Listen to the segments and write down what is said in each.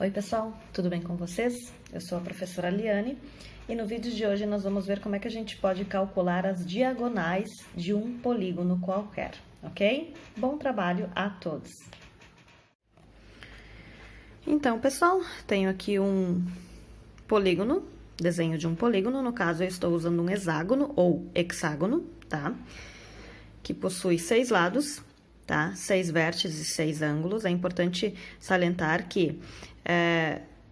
Oi pessoal, tudo bem com vocês? Eu sou a professora Liane e no vídeo de hoje nós vamos ver como é que a gente pode calcular as diagonais de um polígono qualquer, ok? Bom trabalho a todos! Então pessoal, tenho aqui um polígono, desenho de um polígono, no caso eu estou usando um hexágono ou hexágono, tá? Que possui 6 lados, tá? 6 vértices e 6 ângulos. É importante salientar que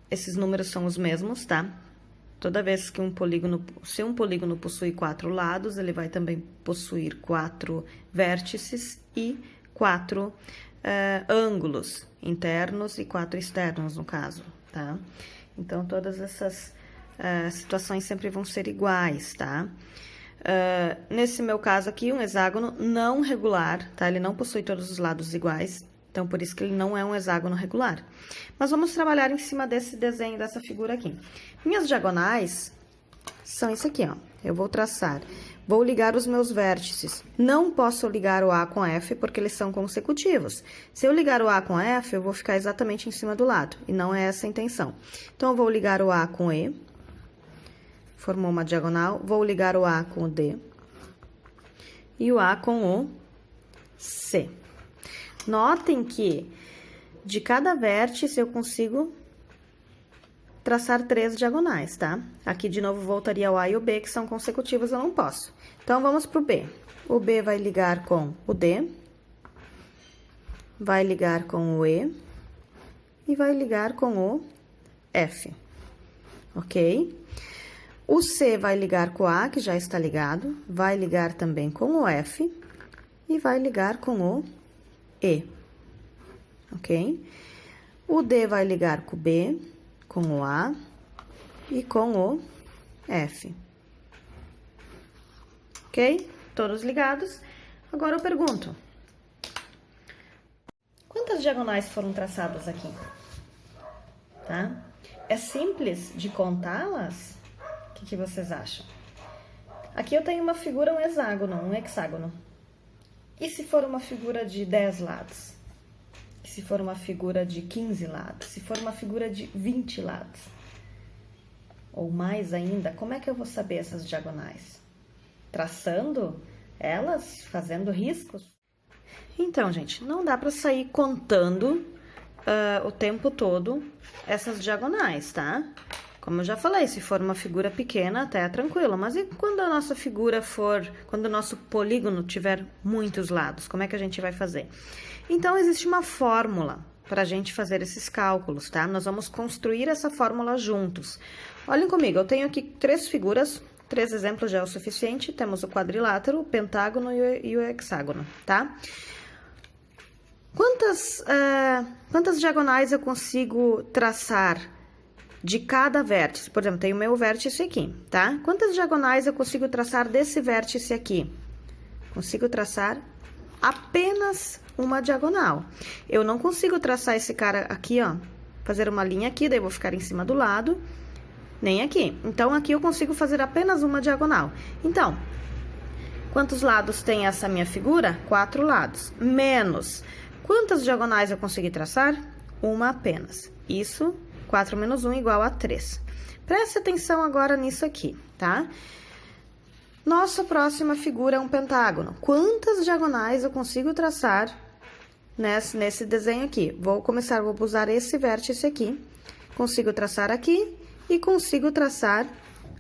esses números são os mesmos, tá? Toda vez que se um polígono possui 4 lados, ele vai também possuir 4 vértices e 4 ângulos internos e 4 externos, no caso, tá? Então, todas essas situações sempre vão ser iguais, tá? Nesse meu caso aqui, um hexágono não regular, tá? Ele não possui todos os lados iguais, então por isso que ele não é um hexágono regular. Mas vamos trabalhar em cima desse desenho, dessa figura aqui. Minhas diagonais são isso aqui, ó. Eu vou traçar, vou ligar os meus vértices. Não posso ligar o A com F porque eles são consecutivos. Se eu ligar o A com F, eu vou ficar exatamente em cima do lado, e não é essa a intenção. Então, eu vou ligar o A com E. Formou uma diagonal, vou ligar o A com o D e o A com o C. Notem que de cada vértice eu consigo traçar 3 diagonais, tá? Aqui de novo voltaria o A e o B, que são consecutivos, eu não posso. Então, vamos pro B. O B vai ligar com o D, vai ligar com o E e vai ligar com o F, ok? O C vai ligar com o A, que já está ligado, vai ligar também com o F e vai ligar com o E, ok? O D vai ligar com o B, com o A e com o F, ok? Todos ligados. Agora eu pergunto, quantas diagonais foram traçadas aqui? Tá? É simples de contá-las? O que vocês acham? Aqui eu tenho uma figura, um hexágono, um hexágono. E se for uma figura de 10 lados? E se for uma figura de 15 lados? Se for uma figura de 20 lados? Ou mais ainda, como é que eu vou saber essas diagonais? Traçando elas? Fazendo riscos? Então, gente, não dá para sair contando o tempo todo essas diagonais, tá? Como eu já falei, se for uma figura pequena, até é tranquilo. Mas e quando a nossa figura quando o nosso polígono tiver muitos lados, como é que a gente vai fazer? Então, existe uma fórmula para a gente fazer esses cálculos, tá? Nós vamos construir essa fórmula juntos. Olhem comigo, eu tenho aqui 3 figuras, 3 exemplos já é o suficiente. Temos o quadrilátero, o pentágono e o hexágono, tá? Quantas diagonais eu consigo traçar de cada vértice? Por exemplo, tem o meu vértice aqui, tá? Quantas diagonais eu consigo traçar desse vértice aqui? Consigo traçar apenas uma diagonal. Eu não consigo traçar esse cara aqui, ó, fazer uma linha aqui, daí eu vou ficar em cima do lado, nem aqui. Então, aqui eu consigo fazer apenas uma diagonal. Então, quantos lados tem essa minha figura? 4 lados. Menos. Quantas diagonais eu consegui traçar? Uma apenas. Isso 4 menos 1 igual a 3. Preste atenção agora nisso aqui, tá? Nossa próxima figura é um pentágono. Quantas diagonais eu consigo traçar nesse desenho aqui? Vou usar esse vértice aqui. Consigo traçar aqui e consigo traçar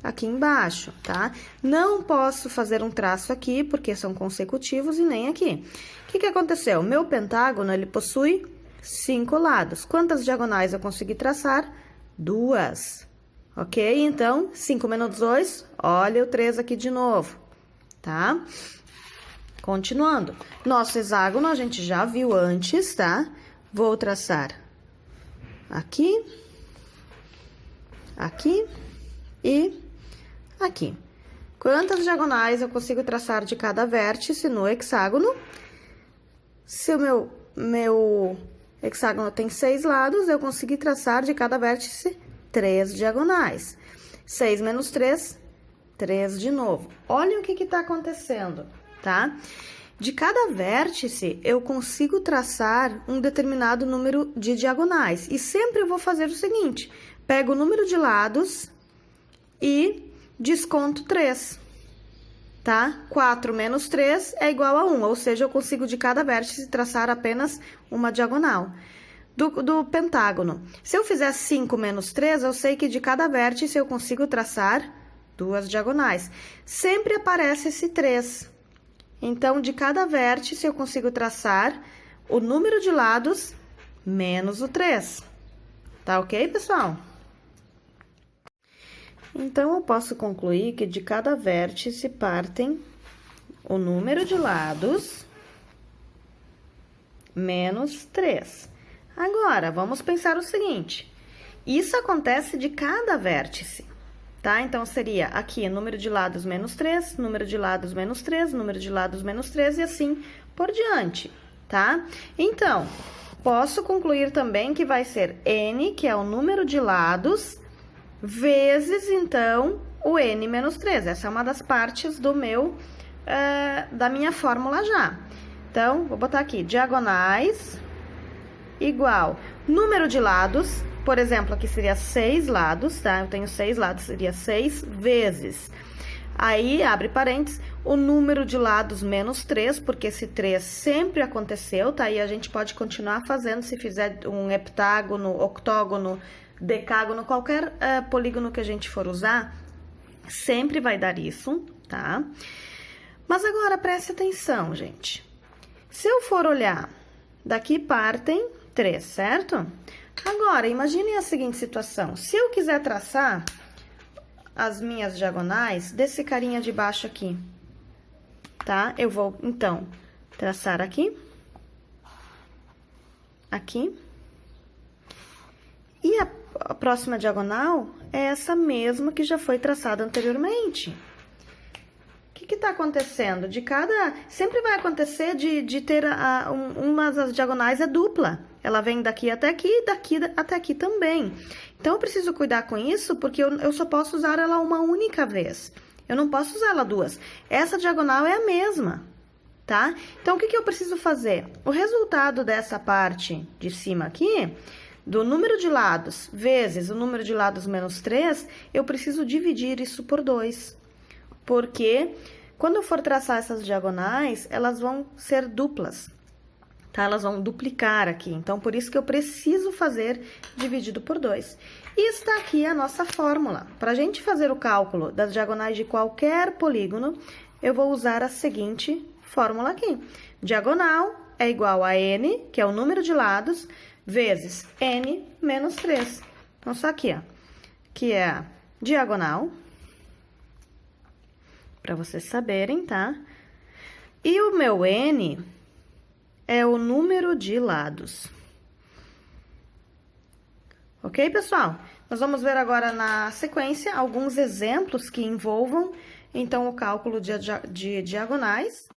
aqui embaixo, tá? Não posso fazer um traço aqui, porque são consecutivos, e nem aqui. O que aconteceu? Meu pentágono, ele possui 5 lados. Quantas diagonais eu consegui traçar? 2. Ok? Então, 5 menos 2, olha o 3 aqui de novo, tá? Continuando. Nosso hexágono a gente já viu antes, tá? Vou traçar aqui, aqui e aqui. Quantas diagonais eu consigo traçar de cada vértice no hexágono? Se o meu hexágono tem 6 lados, eu consegui traçar de cada vértice 3 diagonais. 6 menos 3, 3 de novo. Olha o que está acontecendo, tá? De cada vértice, eu consigo traçar um determinado número de diagonais. E sempre eu vou fazer o seguinte, pego o número de lados e desconto 3, tá? 4 menos 3 é igual a 1, ou seja, eu consigo de cada vértice traçar apenas uma diagonal. Do pentágono, se eu fizer 5 menos 3, eu sei que de cada vértice eu consigo traçar 2 diagonais. Sempre aparece esse 3. Então, de cada vértice, eu consigo traçar o número de lados menos o 3. Tá ok, pessoal? Então, eu posso concluir que de cada vértice partem o número de lados menos 3. Agora, vamos pensar o seguinte. Isso acontece de cada vértice. Tá? Então, seria aqui, número de lados menos 3, número de lados menos 3, número de lados menos 3 e assim por diante, tá? Então, posso concluir também que vai ser n, que é o número de lados, vezes, então, o n menos 3. Essa é uma das partes do da minha fórmula já. Então, vou botar aqui, diagonais igual número de lados. Por exemplo, aqui seria 6 lados, tá? Eu tenho 6 lados, seria 6 vezes. Aí, abre parênteses, o número de lados menos 3, porque esse 3 sempre aconteceu, tá? E a gente pode continuar fazendo, se fizer um heptágono, octógono, decágono, qualquer polígono que a gente for usar, sempre vai dar isso, tá? Mas agora, preste atenção, gente. Se eu for olhar, daqui partem 3, certo? Agora, imagine a seguinte situação. Se eu quiser traçar as minhas diagonais desse carinha de baixo aqui, tá? Eu vou, então, traçar aqui, aqui. E a próxima diagonal é essa mesma que já foi traçada anteriormente. O que está acontecendo? Sempre vai acontecer de ter uma das diagonais é dupla. Ela vem daqui até aqui e daqui até aqui também. Então, eu preciso cuidar com isso, porque eu só posso usar ela uma única vez. Eu não posso usar ela duas. Essa diagonal é a mesma, tá? Então, o que eu preciso fazer? O resultado dessa parte de cima aqui, do número de lados vezes o número de lados menos 3, eu preciso dividir isso por 2. Porque quando eu for traçar essas diagonais, elas vão ser duplas, tá? Elas vão duplicar aqui. Então, por isso que eu preciso fazer dividido por 2. E está aqui a nossa fórmula. Para a gente fazer o cálculo das diagonais de qualquer polígono, eu vou usar a seguinte fórmula aqui. Diagonal é igual a n, que é o número de lados, vezes n menos 3. Então, só aqui, ó, que é a diagonal, para vocês saberem, tá? E o meu n é o número de lados. Ok, pessoal? Nós vamos ver agora na sequência alguns exemplos que envolvam, então, o cálculo de diagonais.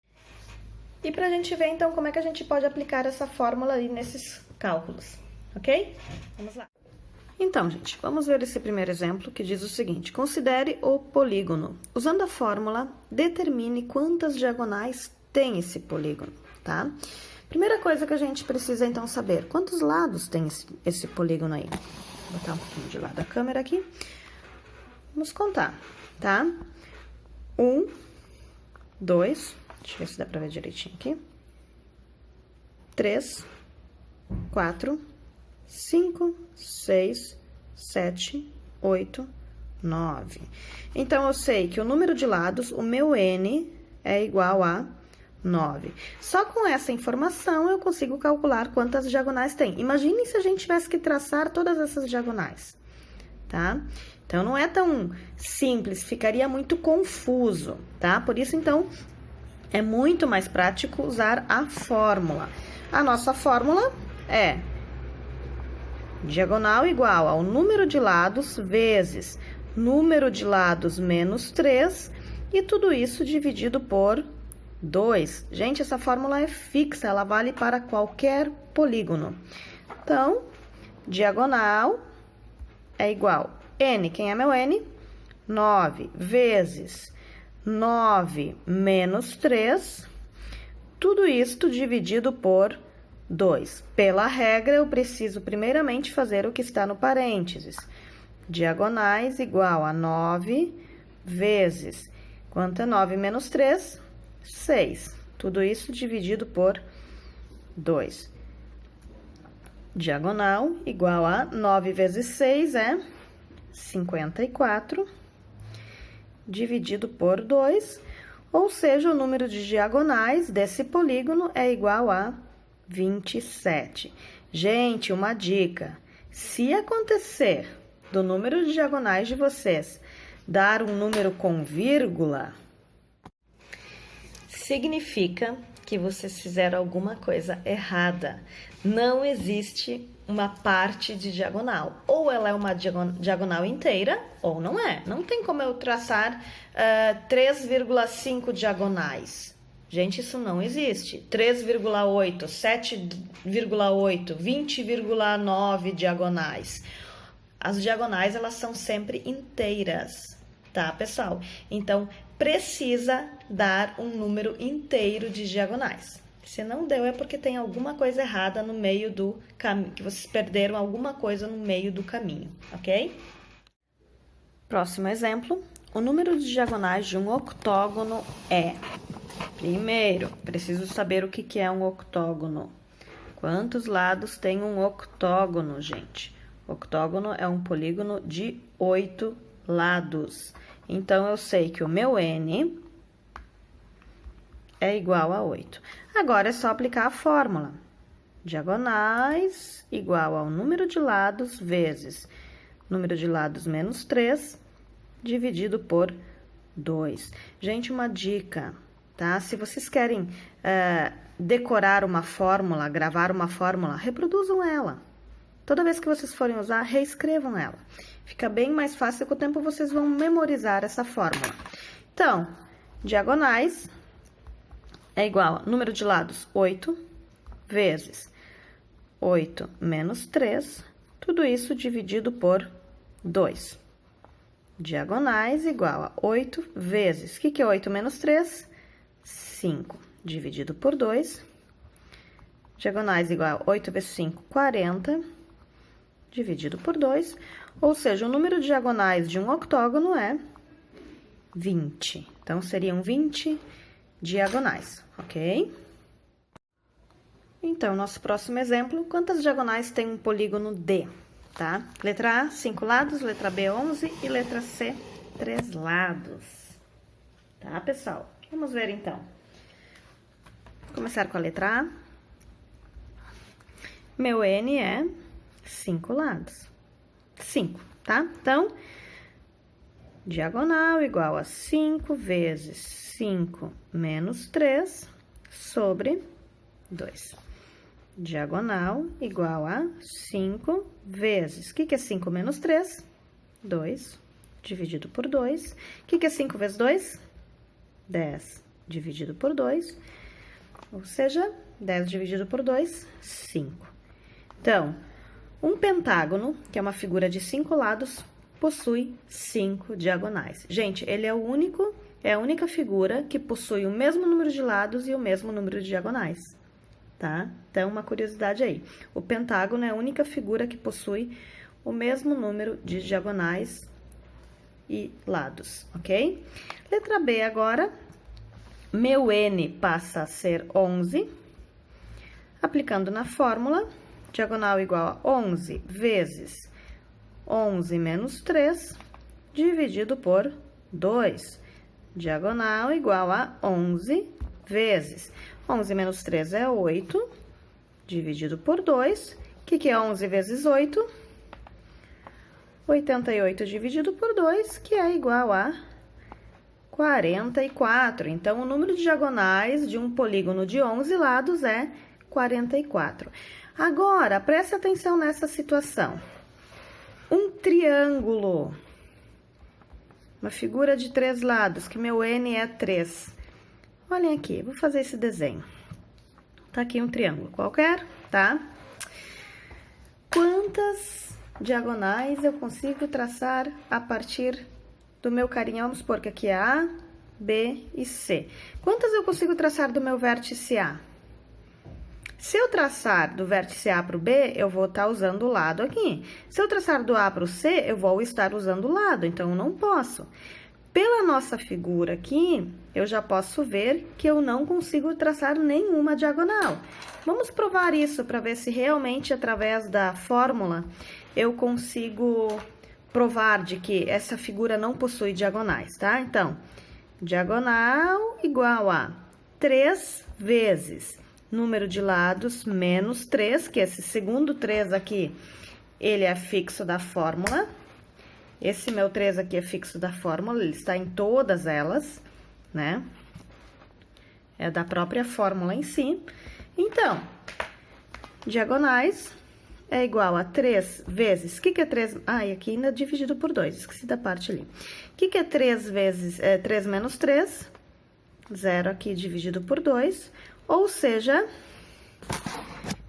E pra gente ver, então, como é que a gente pode aplicar essa fórmula aí nesses cálculos, ok? Vamos lá. Então, gente, vamos ver esse primeiro exemplo que diz o seguinte: considere o polígono. Usando a fórmula, determine quantas diagonais tem esse polígono, tá? Primeira coisa que a gente precisa, então, saber, quantos lados tem esse polígono aí? Vou botar um pouquinho de lado da câmera aqui. Vamos contar, tá? 1, 2, deixa eu ver se dá pra ver direitinho aqui. 3, 4, 5, 6, 7, 8, 9. Então, eu sei que o número de lados, o meu n, é igual a 9. Só com essa informação, eu consigo calcular quantas diagonais tem. Imagine se a gente tivesse que traçar todas essas diagonais, tá? Então, não é tão simples, ficaria muito confuso, tá? Por isso, então, é muito mais prático usar a fórmula. A nossa fórmula é diagonal igual ao número de lados vezes número de lados menos 3, e tudo isso dividido por 2. Gente, essa fórmula é fixa, ela vale para qualquer polígono. Então, diagonal é igual n, quem é meu n? 9 vezes 9 menos 3, Tudo isto dividido por 2. Pela regra, eu preciso primeiramente fazer o que está no parênteses. Diagonais igual a 9 vezes. Quanto é 9 menos 3? 6. Tudo isso dividido por 2. Diagonal igual a 9 vezes 6 é 54, dividido por 2, ou seja, o número de diagonais desse polígono é igual a 27. Gente, uma dica: se acontecer do número de diagonais de vocês dar um número com vírgula, significa que vocês fizeram alguma coisa errada. Não existe uma parte de diagonal. Ou ela é uma diagonal inteira, ou não é. Não tem como eu traçar 3,5 diagonais. Gente, isso não existe. 3,8, 7,8, 20,9 diagonais. As diagonais, elas são sempre inteiras, tá, pessoal? Então, precisa dar um número inteiro de diagonais. Se não deu, é porque tem alguma coisa errada no meio do caminho, que vocês perderam alguma coisa no meio do caminho, ok? Próximo exemplo. O número de diagonais de um octógono é... Primeiro, preciso saber o que é um octógono. Quantos lados tem um octógono, gente? Octógono é um polígono de 8 lados. Então, eu sei que o meu N é igual a 8. Agora, é só aplicar a fórmula. Diagonais igual ao número de lados vezes número de lados menos 3, dividido por 2. Gente, uma dica, tá? Se vocês querem decorar uma fórmula, gravar uma fórmula, reproduzam ela. Toda vez que vocês forem usar, reescrevam ela. Fica bem mais fácil, com o tempo vocês vão memorizar essa fórmula. Então, diagonais é igual a número de lados 8 vezes 8 menos 3, tudo isso dividido por 2. Diagonais igual a 8 vezes, o que é 8 menos 3? 5, dividido por 2. Diagonais igual a 8 vezes 5, 40, dividido por 2. Ou seja, o número de diagonais de um octógono é 20. Então, seriam 20 diagonais, ok? Então, nosso próximo exemplo, quantas diagonais tem um polígono D, tá? Letra A, 5 lados, letra B, 11 e letra C, 3 lados. Tá, pessoal? Vamos ver, então. Vou começar com a letra A. Meu N é 5 lados. 5, tá? Então, diagonal igual a 5 vezes 5 menos 3 sobre 2. Diagonal igual a 5 vezes... O que é 5 menos 3? 2, dividido por 2. O que é 5 vezes 2? 10, dividido por 2. Ou seja, 10 dividido por 2, 5. Então, um pentágono, que é uma figura de 5 lados, possui 5 diagonais. Gente, ele é a única figura que possui o mesmo número de lados e o mesmo número de diagonais, tá? Então, uma curiosidade aí. O pentágono é a única figura que possui o mesmo número de diagonais e lados, ok? Letra B agora. Meu N passa a ser 11. Aplicando na fórmula, diagonal igual a 11 vezes 11 menos 3, dividido por 2. Diagonal igual a 11 vezes 11 menos 3 é 8, dividido por 2. O que é 11 vezes 8? 88 dividido por 2, que é igual a 44. Então, o número de diagonais de um polígono de 11 lados é 44. Agora, preste atenção nessa situação. Um triângulo, uma figura de 3 lados, que meu N é 3. Olhem aqui, vou fazer esse desenho. Tá aqui um triângulo qualquer, tá? Quantas diagonais eu consigo traçar a partir do meu carinha? Vamos supor que aqui é A, B e C. Quantas eu consigo traçar do meu vértice A? Se eu traçar do vértice A para o B, eu vou estar usando o lado aqui. Se eu traçar do A para o C, eu vou estar usando o lado, então eu não posso. Pela nossa figura aqui, eu já posso ver que eu não consigo traçar nenhuma diagonal. Vamos provar isso para ver se realmente, através da fórmula, eu consigo provar de que essa figura não possui diagonais, tá? Então, diagonal igual a 3 vezes número de lados menos 3, que esse segundo 3 aqui, ele é fixo da fórmula. Esse meu 3 aqui é fixo da fórmula, ele está em todas elas, né? É da própria fórmula em si. Então, diagonais é igual a 3 vezes... O que é 3? Ah, e aqui ainda é dividido por 2, esqueci da parte ali. O que é 3 vezes... 3 menos 3, 0 aqui dividido por 2, ou seja...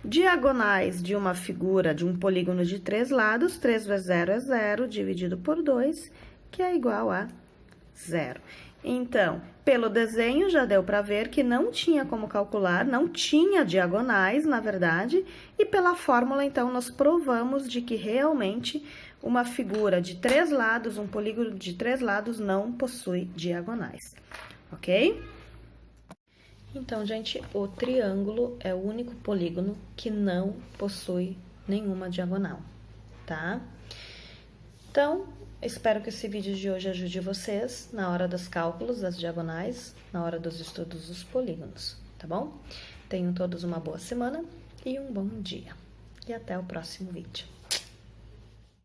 Diagonais de uma figura de um polígono de 3 lados, 3 vezes 0 é 0, dividido por 2, que é igual a 0. Então, pelo desenho já deu para ver que não tinha como calcular, não tinha diagonais, na verdade, e pela fórmula, então, nós provamos de que realmente uma figura de 3 lados, um polígono de 3 lados, não possui diagonais, ok? Então, gente, o triângulo é o único polígono que não possui nenhuma diagonal, tá? Então, espero que esse vídeo de hoje ajude vocês na hora dos cálculos das diagonais, na hora dos estudos dos polígonos, tá bom? Tenham todos uma boa semana e um bom dia. E até o próximo vídeo.